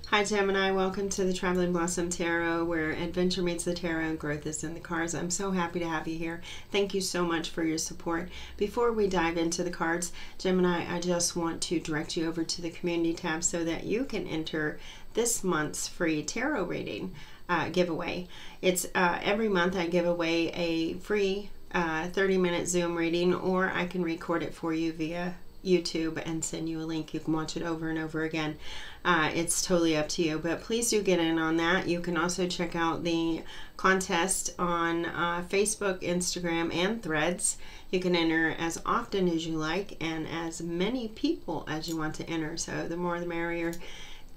Hi Gemini, welcome to the Traveling Blossom Tarot, where adventure meets the tarot and growth is in the cards. I'm so happy to have you here. Thank you so much for your support. Before we dive into the cards, Gemini, I just want to direct you over to the community tab so that you can enter this month's free tarot reading giveaway. It's every month I give away a free 30-minute Zoom reading, or I can record it for you via YouTube and send you a link. You can watch it over and over again. It's totally up to you, but please do get in on that. You can also check out the contest on Facebook, Instagram, and Threads. You can enter as often as you like and as many people as you want to enter, so the more the merrier.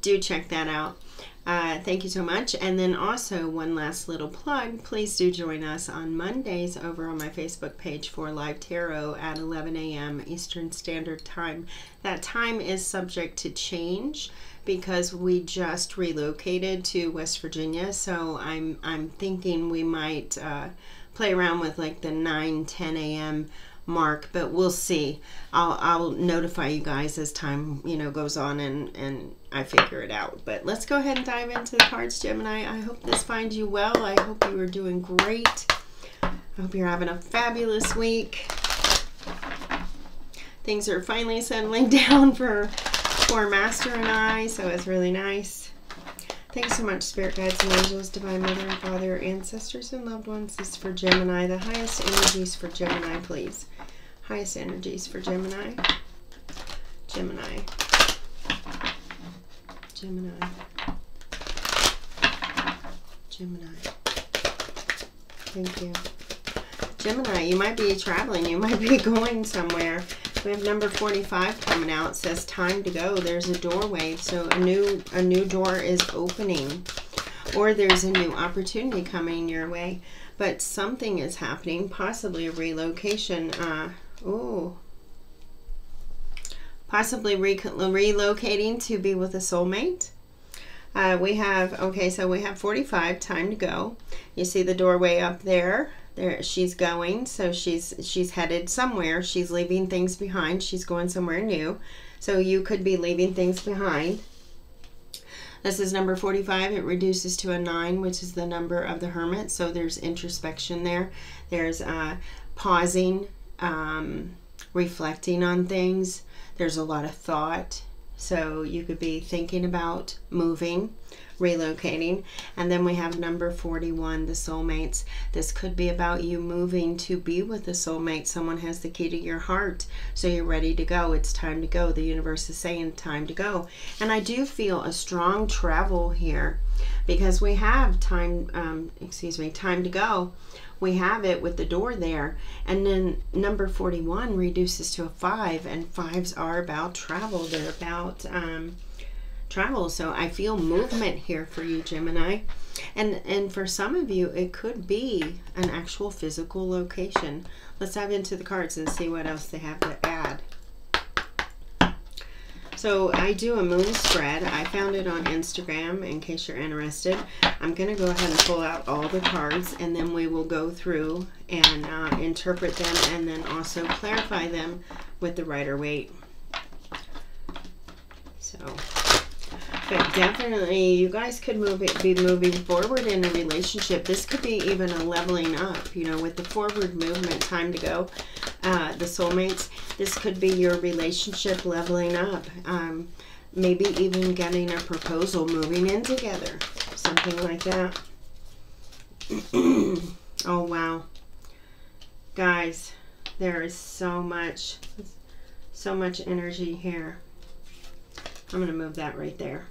Do check that out. Thank you so much. And then also one last little plug, please do join us on Mondays over on my Facebook page for live tarot at 11 a.m. Eastern Standard Time. That time is subject to change because we just relocated to West Virginia, so I'm thinking we might play around with like the 9-10 a.m. mark, but we'll see. I'll notify you guys as time goes on and I figure it out. But let's go ahead and dive into the cards, Gemini. I hope this finds you well. I hope you are doing great. I hope you're having a fabulous week. Things are finally settling down for Master and I, so it's really nice. Thanks so much, Spirit Guides and Angels, Divine Mother and Father, Ancestors and Loved Ones. This is for Gemini. The highest energies for Gemini, please. Highest energies for Gemini. Gemini. Gemini. Gemini. Thank you. Gemini, you might be traveling. You might be going somewhere. We have number 45 coming out. It says time to go. There's a doorway, so a new door is opening, or there's a new opportunity coming your way. But something is happening, possibly a relocation. Possibly relocating to be with a soulmate. We have 45, time to go. You see the doorway up there. There she's going, so she's headed somewhere. She's leaving things behind. She's going somewhere new. So you could be leaving things behind. This is number 45. It reduces to a 9, which is the number of the Hermit. So there's introspection there. There's pausing, reflecting on things. There's a lot of thought. So you could be thinking about moving, relocating. And then we have number 41, the soulmates. This could be about you moving to be with a soulmate. Someone has the key to your heart, so you're ready to go. It's time to go. The universe is saying time to go. And I do feel a strong travel here because we have time to go. We have it with the door there. And then number 41 reduces to a 5, and 5s are about travel. They're about travel. So I feel movement here for you, Gemini. And for some of you, it could be an actual physical location. Let's dive into the cards and see what else they have to add. So I do a moon spread. I found it on Instagram in case you're interested. I'm going to go ahead and pull out all the cards, and then we will go through and interpret them and then also clarify them with the Rider-Waite. So, but definitely you guys could be moving forward in a relationship. This could be even a leveling up, with the forward movement, time to go. The soulmates, this could be your relationship leveling up. Maybe even getting a proposal, moving in together, something like that. Oh wow, guys, there is so much energy here. I'm gonna move that right there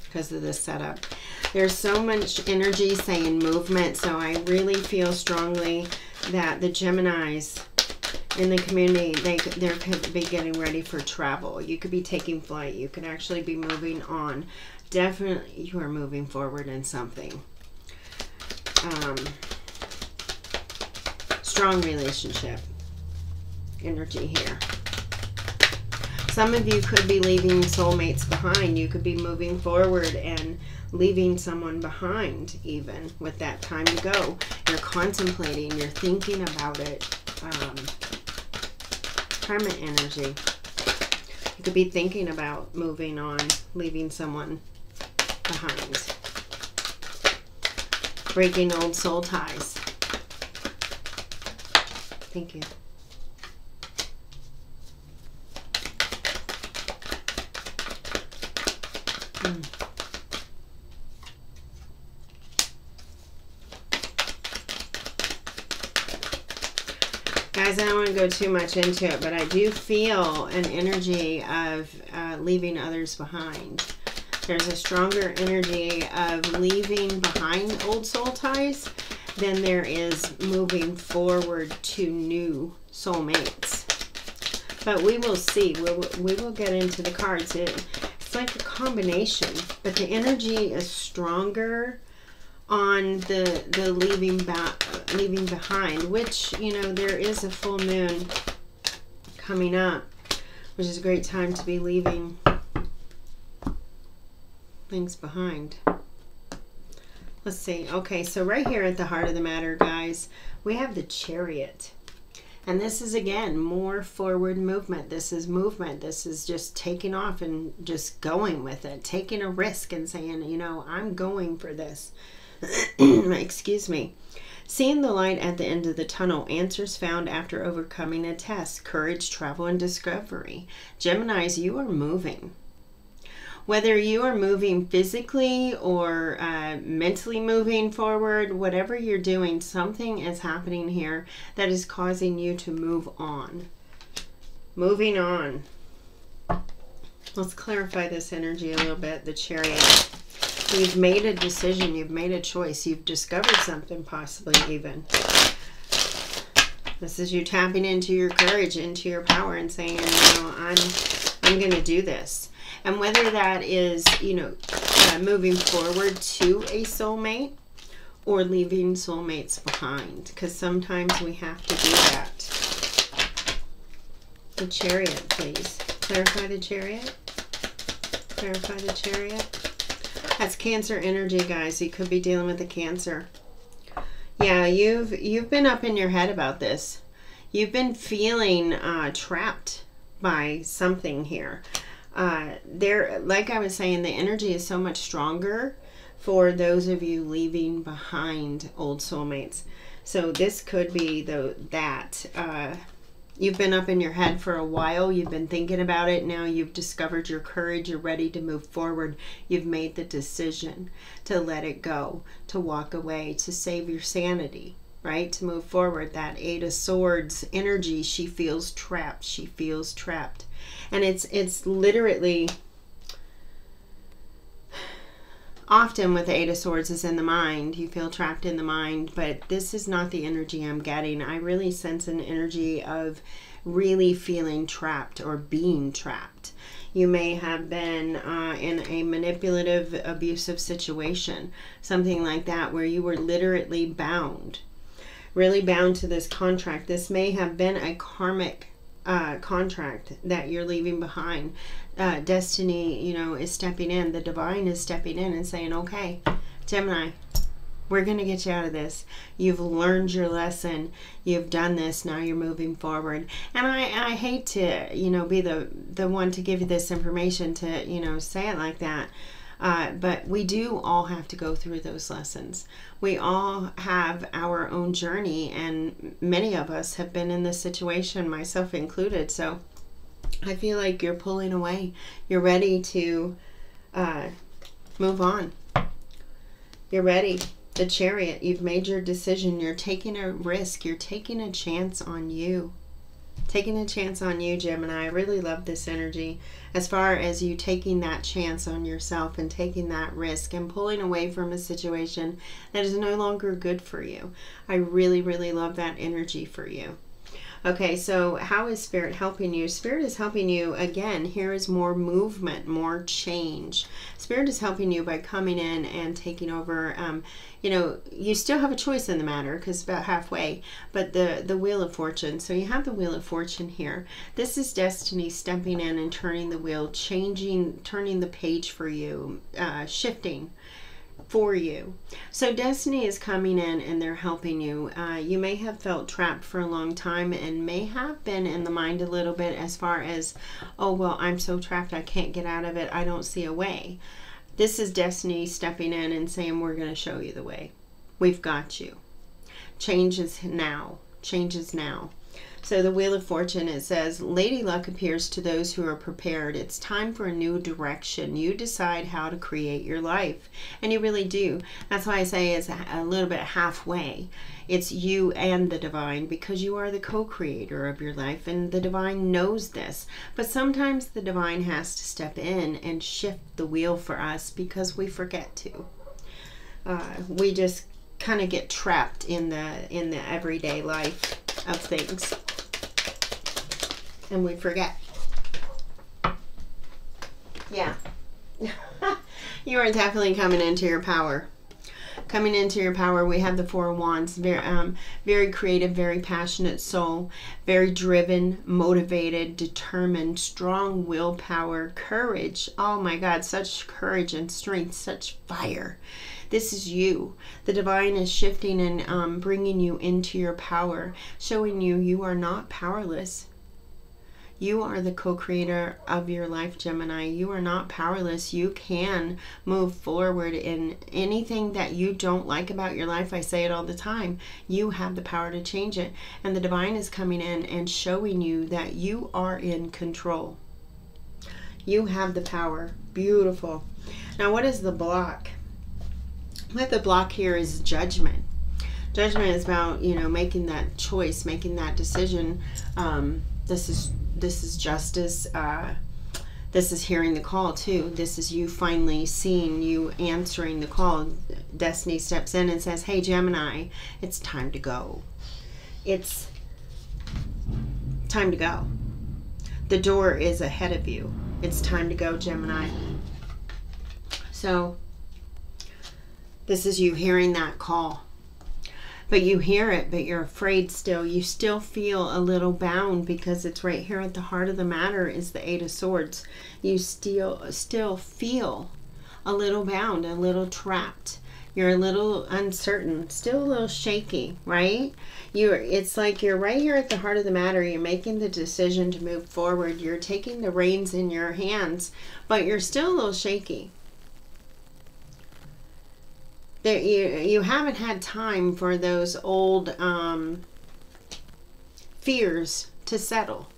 because of this setup. There's so much energy saying movement, so I really feel strongly that the Geminis in the community, they could be getting ready for travel. You could be taking flight. You could actually be moving on. Definitely you are moving forward in something. Strong relationship energy here. Some of you could be leaving soulmates behind. You could be moving forward and leaving someone behind, even with that time to go. You're contemplating, you're thinking about it. Hermit energy. You could be thinking about moving on, leaving someone behind, breaking old soul ties. Thank you. Guys, I don't want to go too much into it, but I do feel an energy of leaving others behind. There's a stronger energy of leaving behind old soul ties than there is moving forward to new soulmates. But we will see. We will get into the cards. It's like a combination, but the energy is stronger on the leaving behind, which, you know, there is a full moon coming up, which is a great time to be leaving things behind. Let's see. Okay, so right here at the heart of the matter, guys, we have the Chariot. And this is, again, more forward movement. This is movement. This is just taking off and just going with it, taking a risk and saying, you know, I'm going for this. Excuse me. Seeing the light at the end of the tunnel. Answers found after overcoming a test. Courage, travel, and discovery. Geminis, you are moving. Whether you are moving physically or mentally moving forward, whatever you're doing, something is happening here that is causing you to move on. Moving on. Let's clarify this energy a little bit. The Chariot. You've made a decision. You've made a choice. You've discovered something, possibly even. This is you tapping into your courage, into your power, and saying, you know, I'm going to do this. And whether that is, you know, moving forward to a soulmate or leaving soulmates behind, because sometimes we have to do that. The Chariot, please. Clarify the Chariot. Clarify the Chariot. That's Cancer energy, guys. You could be dealing with a Cancer. Yeah, you've been up in your head about this. You've been feeling trapped by something here. Like I was saying, the energy is so much stronger for those of you leaving behind old soulmates. So this could be that you've been up in your head for a while. You've been thinking about it. Now you've discovered your courage. You're ready to move forward. You've made the decision to let it go, to walk away, to save your sanity, right? To move forward. That Eight of Swords energy, she feels trapped. She feels trapped. And it's literally, often with the Eight of Swords is in the mind. You feel trapped in the mind, but this is not the energy I'm getting. I really sense an energy of really feeling trapped or being trapped. You may have been in a manipulative, abusive situation, something like that, where you were literally bound, really bound to this contract. This may have been a karmic contract that you're leaving behind. Destiny, you know, is stepping in. The divine is stepping in and saying, okay, Gemini, we're going to get you out of this. You've learned your lesson. You've done this. Now you're moving forward. And I hate to, you know, be the one to give you this information to, you know, say it like that. But we do all have to go through those lessons. We all have our own journey, and many of us have been in this situation, myself included. So I feel like you're pulling away. You're ready to move on. You're ready. The Chariot, you've made your decision. You're taking a risk. You're taking a chance on you. Taking a chance on you, Gemini. I really love this energy as far as you taking that chance on yourself and taking that risk and pulling away from a situation that is no longer good for you. I really, really love that energy for you. Okay, so how is Spirit helping you? Spirit is helping you, again, here is more movement, more change. Spirit is helping you by coming in and taking over. You know, you still have a choice in the matter because it's about halfway, but the Wheel of Fortune. So you have the Wheel of Fortune here. This is Destiny stepping in and turning the wheel, changing, turning the page for you, shifting. for you. So destiny is coming in and they're helping you. You may have felt trapped for a long time and may have been in the mind a little bit as far as, oh, well, I'm so trapped, I can't get out of it, I don't see a way. This is destiny stepping in and saying, we're going to show you the way. We've got you. Change is now. Change is now. So the Wheel of Fortune, it says, Lady Luck appears to those who are prepared. It's time for a new direction. You decide how to create your life. And you really do. That's why I say it's a little bit halfway. It's you and the divine, because you are the co-creator of your life, and the divine knows this. But sometimes the divine has to step in and shift the wheel for us because we forget to. We just kind of get trapped in the everyday life of things, and we forget. Yeah. You are definitely coming into your power. Coming into your power. We have the Four of Wands. Very creative, very passionate soul, very driven, motivated, determined, strong willpower, courage. Oh my God, such courage and strength, such fire. This is you. The divine is shifting and bringing you into your power, showing you you are not powerless. You are the co-creator of your life, Gemini. You are not powerless. You can move forward in anything that you don't like about your life. I say it all the time. You have the power to change it. And the divine is coming in and showing you that you are in control. You have the power. Beautiful. Now, what is the block? What the block here is judgment. Judgment is about, you know, making that choice, making that decision. This is justice. This is hearing the call too. This is you finally seeing, you answering the call. Destiny steps in and says, hey, Gemini, it's time to go. It's time to go. The door is ahead of you. It's time to go, Gemini. So this is you hearing that call. But you hear it, but you're afraid still. You still feel a little bound because it's right here at the heart of the matter is the Eight of Swords. You still feel a little bound, a little trapped. You're a little uncertain, still a little shaky, right? It's like you're right here at the heart of the matter. You're making the decision to move forward. You're taking the reins in your hands, but you're still a little shaky. You haven't had time for those old fears to settle,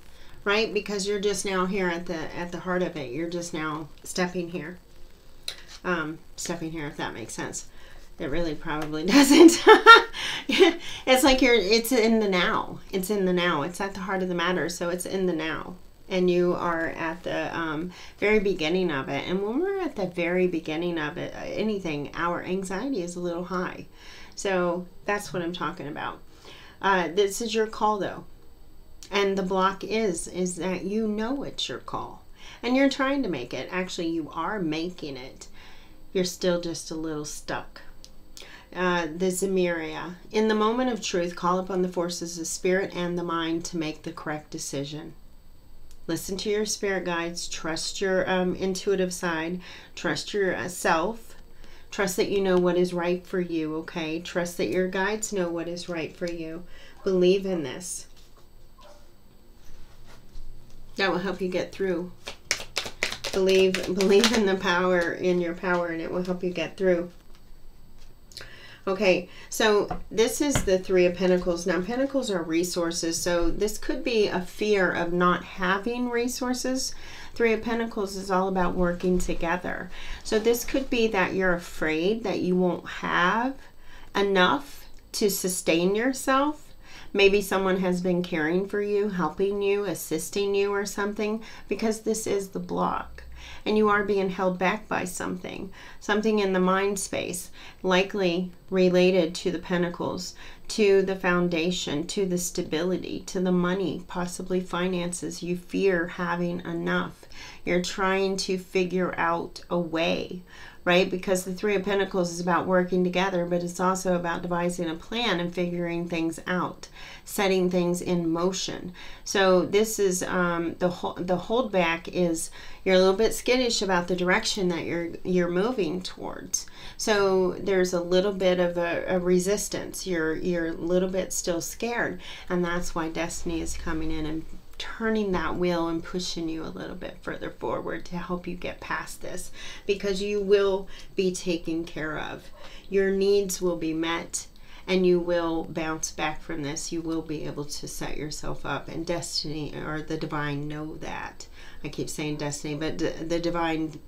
right? Because you're just now here at the heart of it. You're just now stepping here. Stepping here, if that makes sense. It really probably doesn't. It's like it's in the now. It's in the now. It's at the heart of the matter, so it's in the now. And you are at the very beginning of it. And when we're at the very beginning of it, anything, our anxiety is a little high. So that's what I'm talking about. This is your call, though. And the block is that you know it's your call. And you're trying to make it. Actually, you are making it. You're still just a little stuck. The Zemeria. In the moment of truth, call upon the forces of spirit and the mind to make the correct decision. Listen to your spirit guides. Trust your intuitive side. Trust yourself. Trust that you know what is right for you, okay? Trust that your guides know what is right for you. Believe in this. That will help you get through. Believe in the power, in your power, and it will help you get through. Okay, so this is the Three of Pentacles. Now, Pentacles are resources, so this could be a fear of not having resources. Three of Pentacles is all about working together. So this could be that you're afraid that you won't have enough to sustain yourself. Maybe someone has been caring for you, helping you, assisting you or something, because this is the block. And you are being held back by something in the mind space, likely related to the Pentacles. to the foundation, to the stability, to the money, possibly finances. You fear having enough. You're trying to figure out a way, right? Because the Three of Pentacles is about working together, but it's also about devising a plan and figuring things out, setting things in motion. So this is the holdback is you're a little bit skittish about the direction that you're moving towards. So there's a little bit of a resistance. You're a little bit still scared, and that's why Destiny is coming in and turning that wheel and pushing you a little bit further forward to help you get past this, because you will be taken care of. Your needs will be met, and you will bounce back from this. You will be able to set yourself up, and Destiny or the Divine know that. I keep saying Destiny, but the Divine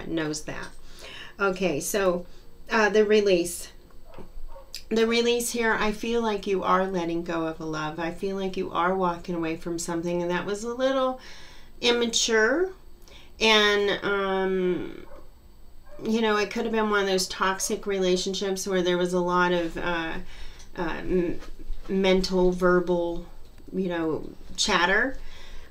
knows that. Okay, so the release. The release here, I feel like you are letting go of a love. I feel like you are walking away from something that was a little immature. And, you know, it could have been one of those toxic relationships where there was a lot of mental, verbal, you know, chatter,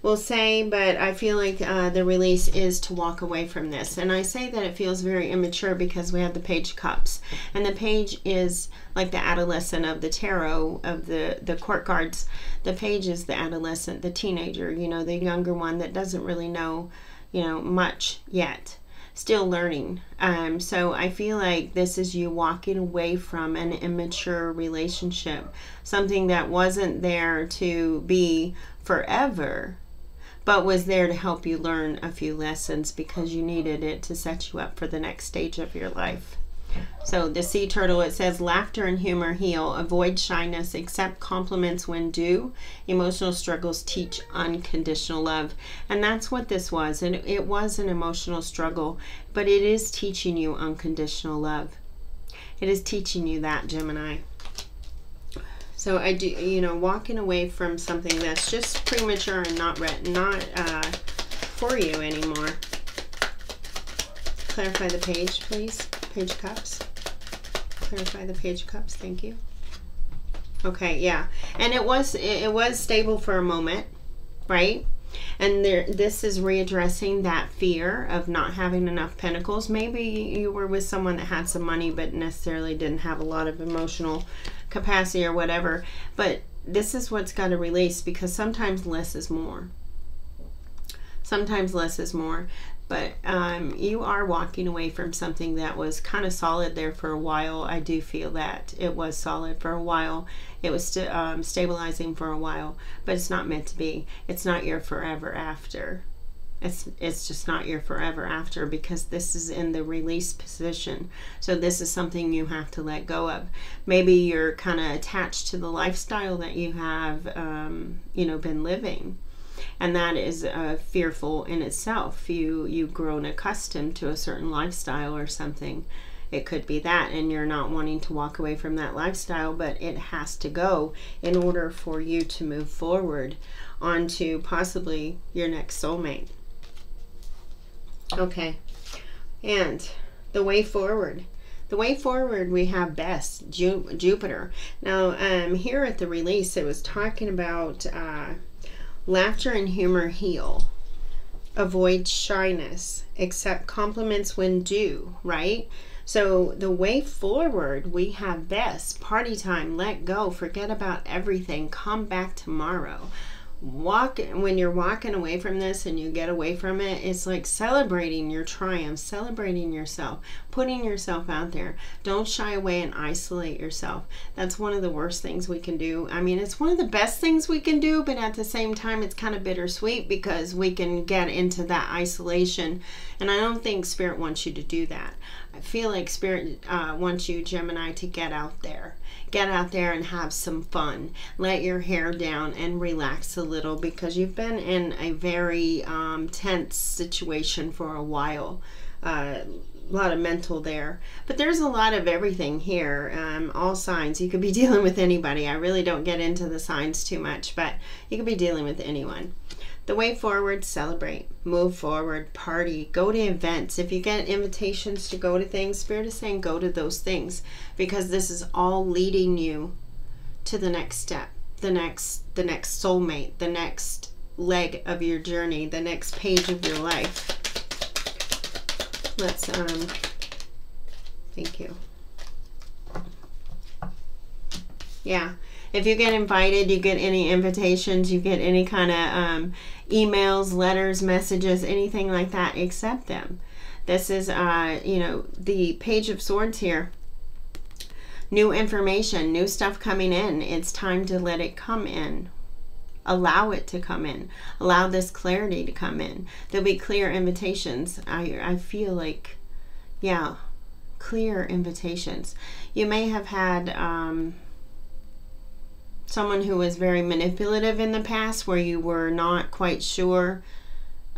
we'll say. But I feel like the release is to walk away from this. And I say that it feels very immature because we have the Page of Cups. And the Page is like the adolescent of the tarot, of the court cards. The Page is the adolescent, the teenager, you know, the younger one that doesn't really know, you know, much yet. Still learning. So I feel like this is you walking away from an immature relationship. Something that wasn't there to be forever, but was there to help you learn a few lessons because you needed it to set you up for the next stage of your life. So the Sea Turtle, it says, laughter and humor heal, avoid shyness, accept compliments when due, emotional struggles teach unconditional love. And that's what this was. And it was an emotional struggle, but it is teaching you unconditional love. It is teaching you that, Gemini. So I do, you know, walking away from something that's just premature and not for you anymore. Clarify the Page, please. Page of Cups. Clarify the Page of Cups. Thank you. Okay, yeah. And it was stable for a moment, right? And this is readdressing that fear of not having enough pentacles. Maybe you were with someone that had some money but necessarily didn't have a lot of emotional capacity or whatever. But this is what's got to release, because sometimes less is more. Sometimes less is more. But you are walking away from something that was kind of solid there for a while. I do feel that it was solid for a while. It was stabilizing for a while, but it's not meant to be. It's not your forever after. It's just not your forever after, because this is in the release position. So this is something you have to let go of. Maybe you're kind of attached to the lifestyle that you have, you know, been living. And that is fearful in itself. You've grown accustomed to a certain lifestyle or something. It could be that, and you're not wanting to walk away from that lifestyle, but it has to go in order for you to move forward onto possibly your next soulmate. Okay, and the way forward. The way forward, we have best, Jupiter. Now, here at the release, it was talking about laughter and humor heal. Avoid shyness. Accept compliments when due, right? So the way forward, we have best. Party time. Let go. Forget about everything. Come back tomorrow. When you're walking away from this and you get away from it, it's like celebrating your triumph, celebrating yourself, putting yourself out there. Don't shy away and isolate yourself. That's one of the worst things we can do. I mean, it's one of the best things we can do, but at the same time, it's kind of bittersweet because we can get into that isolation. And I don't think Spirit wants you to do that. I feel like Spirit wants you, Gemini, to get out there. Get out there and have some fun. Let your hair down and relax a little, because you've been in a very tense situation for a while. A lot of mental there. But there's a lot of everything here. All signs. You could be dealing with anybody. I really don't get into the signs too much, but you could be dealing with anyone. The way forward, celebrate, move forward, party, go to events. If you get invitations to go to things, Spirit is saying go to those things, because this is all leading you to the next step, the next soulmate, the next leg of your journey, the next page of your life. Let's thank you. Yeah, if you get invited, you get any invitations, you get any kind of emails, letters, messages, anything like that, accept them. This is you know, the Page of Swords here. New information, new stuff coming in. It's time to let it come in. Allow it to come in. Allow this clarity to come in. There'll be clear invitations. I feel like, yeah, clear invitations. You may have had someone who was very manipulative in the past, where you were not quite sure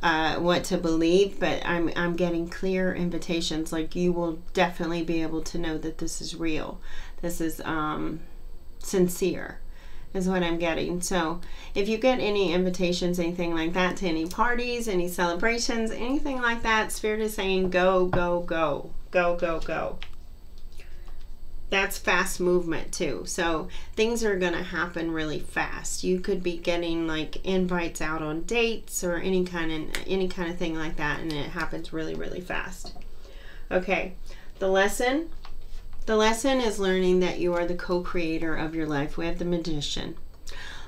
what to believe, but I'm getting clear invitations. Like, you will definitely be able to know that this is real. This is sincere, is what I'm getting. So if you get any invitations, anything like that, to any parties, any celebrations, anything like that, Spirit is saying go, go, go, go, go, go. That's fast movement too. So things are going to happen really fast. You could be getting like invites out on dates or any kind of thing like that, and it happens really, really fast. Okay, the lesson is learning that you are the co-creator of your life. We have the Magician.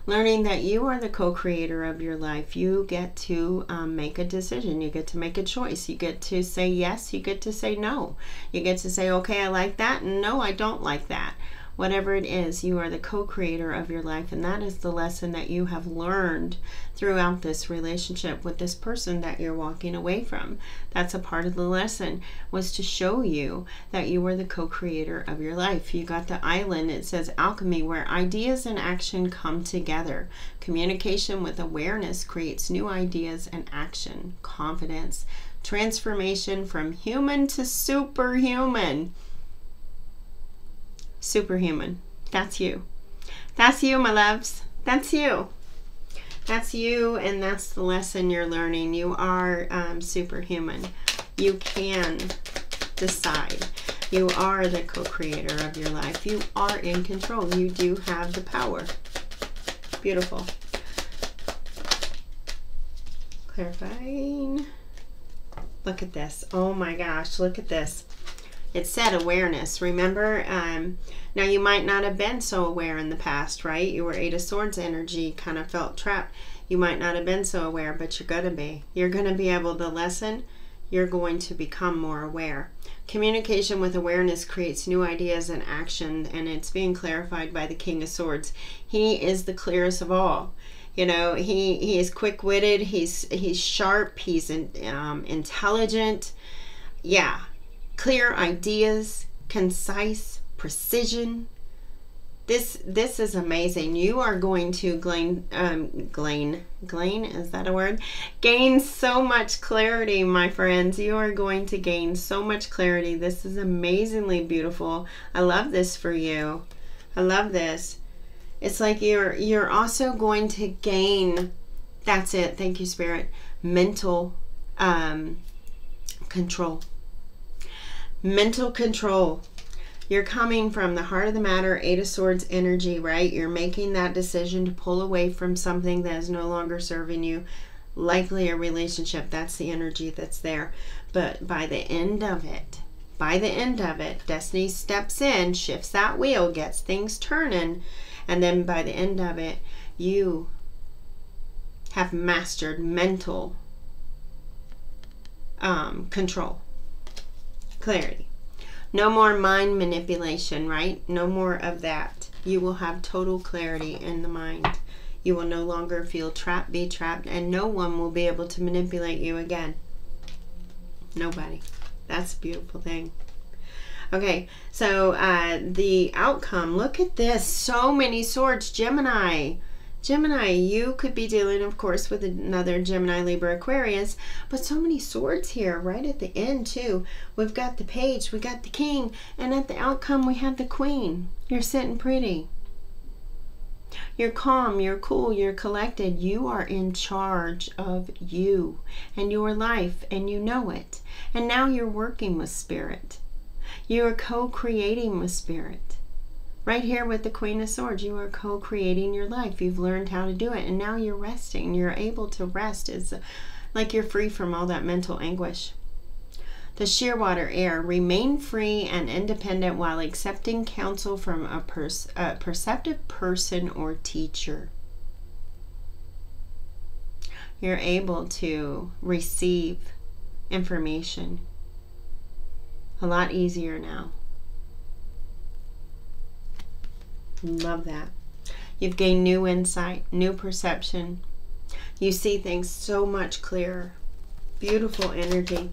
Learning that you are the co-creator of your life. You get to make a decision. You get to make a choice. You get to say yes. You get to say no. You get to say, okay, I like that, and no, I don't like that. Whatever it is, you are the co-creator of your life, and that is the lesson that you have learned throughout this relationship with this person that you're walking away from. That's a part of the lesson, was to show you that you are the co-creator of your life. You got the Island. It says alchemy, where ideas and action come together. Communication with awareness creates new ideas and action. Confidence. Transformation from human to superhuman. Superhuman. That's you. That's you, my loves. That's you. That's you, and that's the lesson you're learning. You are superhuman. You can decide. You are the co-creator of your life. You are in control. You do have the power. Beautiful. Clarifying. Look at this. Oh my gosh, look at this. It said awareness. Remember, now you might not have been so aware in the past, right? You were Eight of Swords energy, kind of felt trapped. You might not have been so aware, but you're going to be. You're going to be able to listen. You're going to become more aware. Communication with awareness creates new ideas and action, and it's being clarified by the King of Swords. He is the clearest of all. You know, he is quick-witted. He's sharp. He's intelligent. Yeah. Clear ideas, concise, precision. This is amazing. You are going to gain, is that a word? Gain so much clarity, my friends. You are going to gain so much clarity. This is amazingly beautiful. I love this for you. I love this. It's like you're also going to gain, that's it, thank you, Spirit, mental control. Mental control. You're coming from the heart of the matter, Eight of Swords energy, right? You're making that decision to pull away from something that is no longer serving you, likely a relationship. That's the energy that's there. But by the end of it, Destiny steps in, shifts that wheel, gets things turning, and then by the end of it, you have mastered mental control. Clarity. No more mind manipulation, right? No more of that. You will have total clarity in the mind. You will no longer feel trapped, be trapped, and no one will be able to manipulate you again. Nobody. That's a beautiful thing. Okay, so the outcome, look at this. So many swords, Gemini. Gemini, you could be dealing, of course, with another Gemini, Libra, Aquarius, but so many swords here right at the end, too. We've got the Page, we got the King, and at the outcome, we have the Queen. You're sitting pretty. You're calm, you're cool, you're collected. You are in charge of you and your life, and you know it. And now you're working with Spirit. You are co-creating with Spirit. Right here with the Queen of Swords, you are co-creating your life. You've learned how to do it, and now you're resting. You're able to rest. It's like you're free from all that mental anguish. The Shearwater air, remain free and independent while accepting counsel from a perceptive person or teacher. You're able to receive information a lot easier now. Love that. You've gained new insight, new perception. You see things so much clearer. Beautiful energy.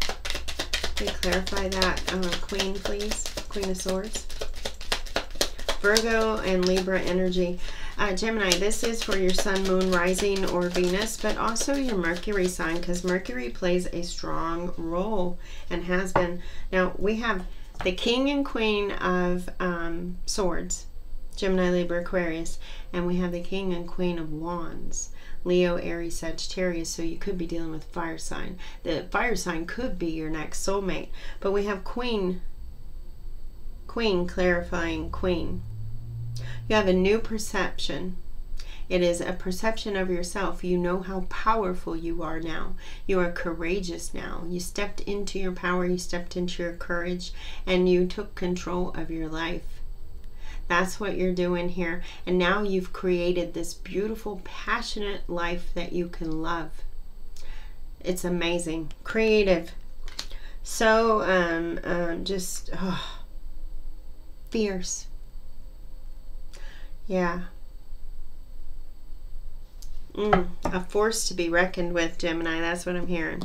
Can you clarify that, Queen, please? Queen of Swords. Virgo and Libra energy. Gemini, this is for your Sun, Moon, Rising, or Venus, but also your Mercury sign, because Mercury plays a strong role and has been. Now, we have the King and Queen of Swords, Gemini, Libra, Aquarius, and we have the King and Queen of Wands, Leo, Aries, Sagittarius. So you could be dealing with fire sign. The fire sign could be your next soulmate, but we have Queen clarifying Queen. You have a new perception. It is a perception of yourself. You know how powerful you are now. You are courageous now. You stepped into your power. You stepped into your courage, and you took control of your life. That's what you're doing here. And now you've created this beautiful, passionate life that you can love. It's amazing. Creative. So, just fierce. Yeah. A force to be reckoned with, Gemini. That's what I'm hearing.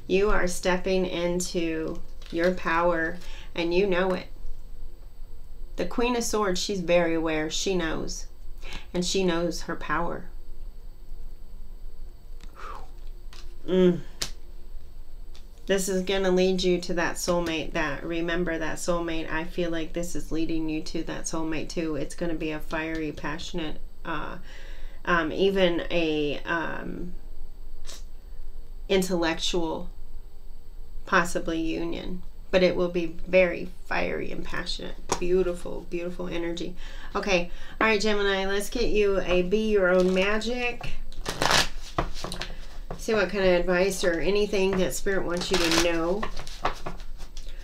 You are stepping into your power, and you know it. The Queen of Swords, she's very aware. She knows. And she knows her power. This is going to lead you to that soulmate. Remember that soulmate. I feel like this is leading you to that soulmate too. It's going to be a fiery, passionate, even a intellectual, possibly union. But it will be very fiery and passionate. Beautiful, beautiful energy. Okay. All right, Gemini, let's get you a Be Your Own Magic. See what kind of advice or anything that Spirit wants you to know.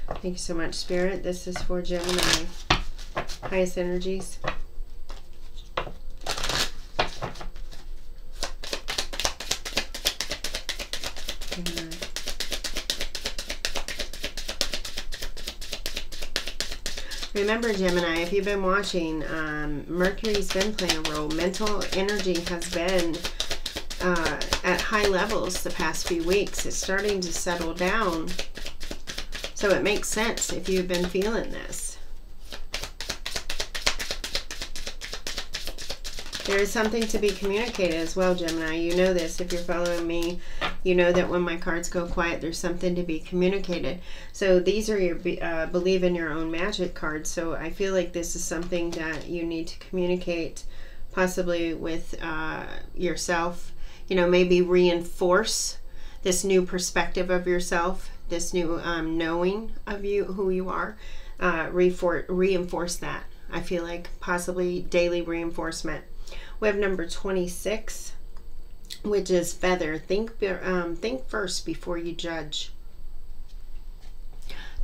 Thank you so much, Spirit. This is for Gemini. Highest energies. Remember, Gemini, if you've been watching, Mercury's been playing a role. Mental energy has been at high levels the past few weeks. It's starting to settle down. So it makes sense if you've been feeling this. There is something to be communicated as well, Gemini. You know this. If you're following me, you know that when my cards go quiet, there's something to be communicated. So these are your Believe in Your Own Magic cards. So I feel like this is something that you need to communicate, possibly with yourself. You know, maybe reinforce this new perspective of yourself, this new knowing of you, who you are. Reinforce that. I feel like possibly daily reinforcement. We have number 26, which is feather. Think first before you judge.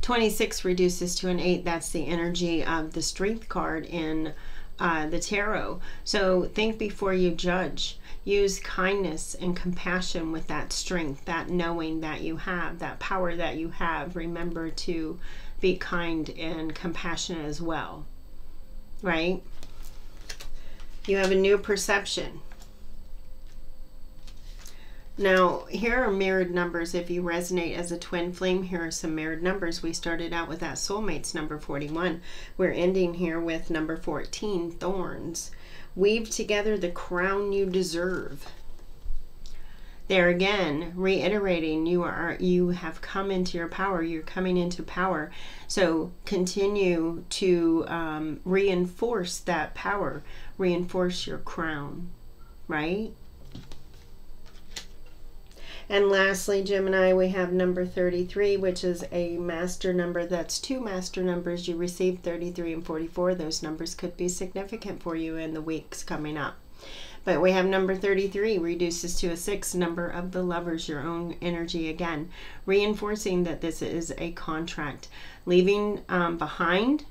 26 reduces to an 8. That's the energy of the Strength card in the tarot. So think before you judge. Use kindness and compassion with that strength, that knowing that you have, that power that you have. Remember to be kind and compassionate as well, right? You have a new perception. Now, here are mirrored numbers. If you resonate as a twin flame, here are some mirrored numbers. We started out with that soulmates, number 41. We're ending here with number 14, thorns. Weave together the crown you deserve. There again, reiterating, you have come into your power. You're coming into power. So continue to reinforce that power. Reinforce your crown, right? And lastly, Gemini, we have number 33, which is a master number. That's 2 master numbers. You received 33 and 44. Those numbers could be significant for you in the weeks coming up. But we have number 33 reduces to a 6, number of the lovers, your own energy again, reinforcing that this is a contract, leaving behind,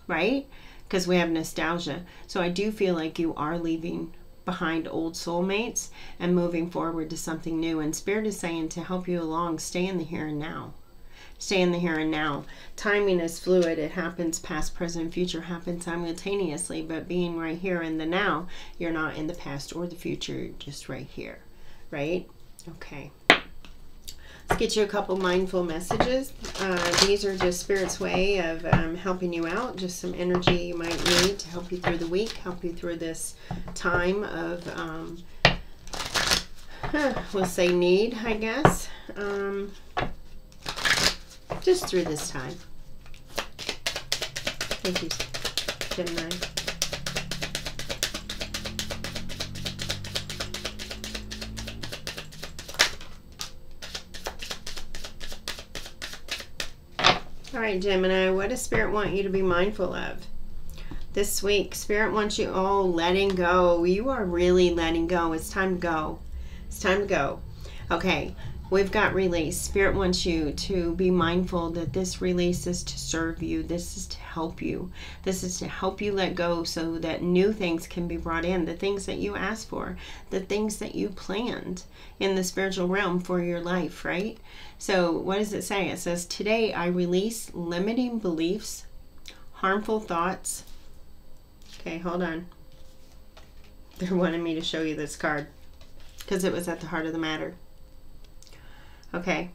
right? Because we have nostalgia. So I do feel like you are leaving behind old soulmates and moving forward to something new. And Spirit is saying to help you along, stay in the here and now. Stay in the here and now. Timing is fluid. It happens past, present, future happens simultaneously. But being right here in the now, you're not in the past or the future. You're just right here. Right? Okay. Let's get you a couple mindful messages. These are just Spirit's way of helping you out. Just some energy you might need to help you through the week, help you through this time of, we'll say need, I guess. Just through this time. Thank you, Gemini. All right, Gemini, what does Spirit want you to be mindful of this week? Spirit wants you all letting go. You are really letting go. It's time to go. It's time to go. Okay, we've got release. Spirit wants you to be mindful that this release is to serve you. This is to help you. This is to help you let go so that new things can be brought in. The things that you asked for, the things that you planned in the spiritual realm for your life, right? So what does it say? It says, today I release limiting beliefs, harmful thoughts. Okay, hold on. They're wanting me to show you this card because it was at the heart of the matter. Okay.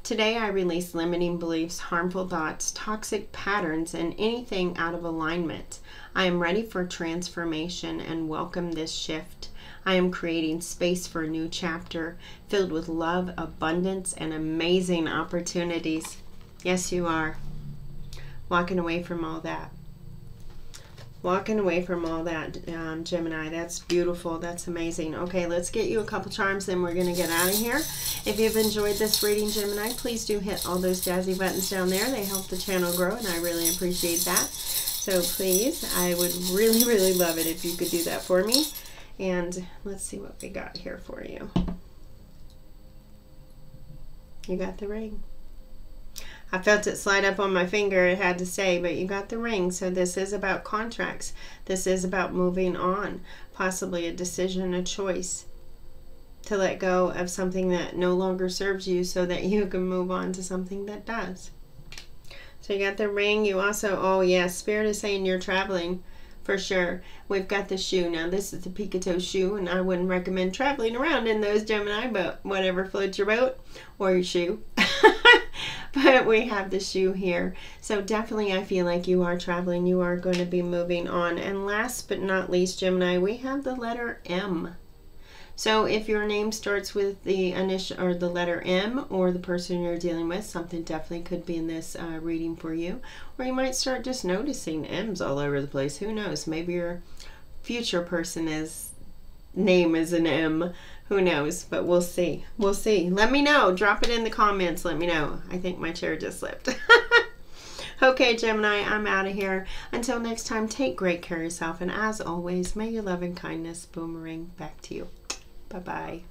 Today I release limiting beliefs, harmful thoughts, toxic patterns, and anything out of alignment. I am ready for transformation and welcome this shift. I am creating space for a new chapter filled with love, abundance, and amazing opportunities. Yes, you are. Walking away from all that. Walking away from all that, Gemini. That's beautiful. That's amazing. Okay, let's get you a couple charms, then we're going to get out of here. If you've enjoyed this reading, Gemini, please do hit all those jazzy buttons down there. They help the channel grow, and I really appreciate that. So please, I would really, really love it if you could do that for me. And let's see what we got here for you. You got the ring. I felt it slide up on my finger, it had to say, but you got the ring. So this is about contracts. This is about moving on. Possibly a decision, a choice to let go of something that no longer serves you so that you can move on to something that does. So you got the ring. You also, oh yes, Spirit is saying you're traveling. For sure. We've got the shoe. Now this is the Picoteau shoe, and I wouldn't recommend traveling around in those, Gemini, but whatever floats your boat or your shoe. But we have the shoe here. So definitely I feel like you are traveling. You are going to be moving on. And last but not least, Gemini, we have the letter M. So if your name starts with the initial or the letter M, or the person you're dealing with, something definitely could be in this reading for you. Or you might start just noticing M's all over the place. Who knows? Maybe your future person's name is an M. Who knows? But we'll see. We'll see. Let me know. Drop it in the comments. Let me know. I think my chair just slipped. Okay, Gemini, I'm out of here. Until next time, take great care of yourself. And as always, may your love and kindness boomerang back to you. Bye-bye.